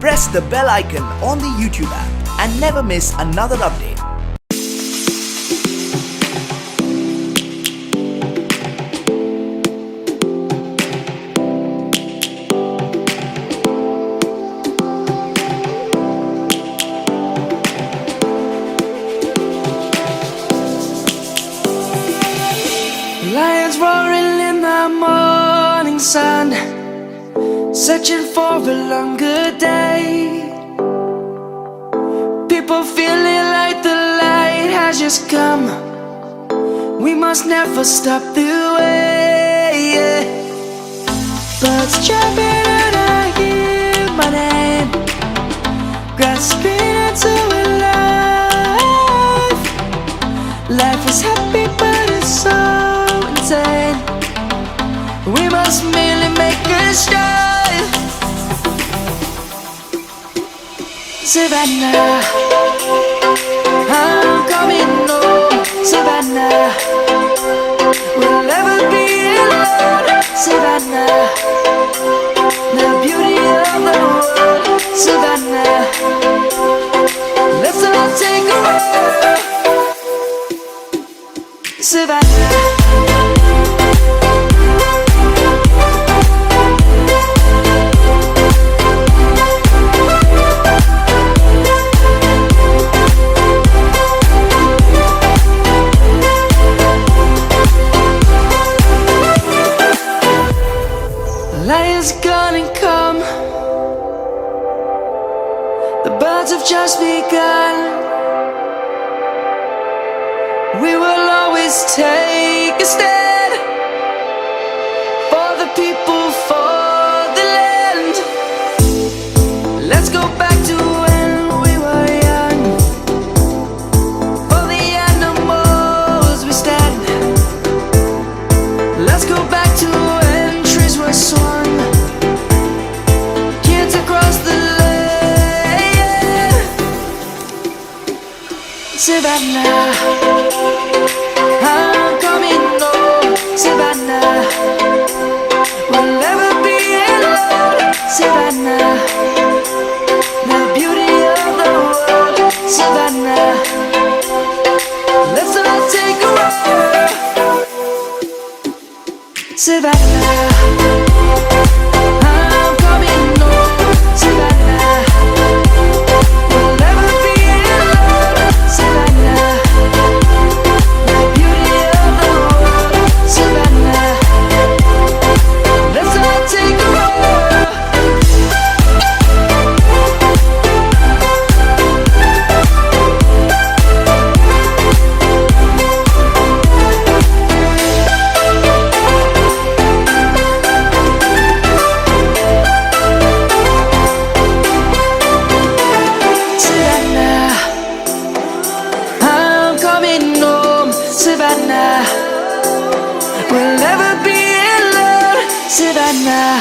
press the bell icon on the YouTube app and never miss another update. Lions roaring in the morning sun, searching for a longer day. People feeling like the light has just come. We must never stop the way. Birds jumping and I hear my name, grasping into a life. Life is happy but it's so insane. We must merely make a strive. Savannah, I'm coming home. Savannah, we'll never be alone. Savannah, the beauty of the world. Savannah, let's all take a ride. Savannah. Lions gonna come. The birds have just begun. We will always take a stand for the people, for the land. Let's go back to when we were young. For the animals we stand. Let's go back to when trees were swung. Kids across the land. Savannah, I'm coming home. Savannah, we'll never be alone. Savannah, the beauty of the world. Savannah, let's all take a ride. Savannah, I'm coming home. Savannah, we'll never be alone. Savannah, the beauty of the world. Savannah, let's all take a ride. Savannah, I'm coming home. Savannah, we'll never be alone. Savannah.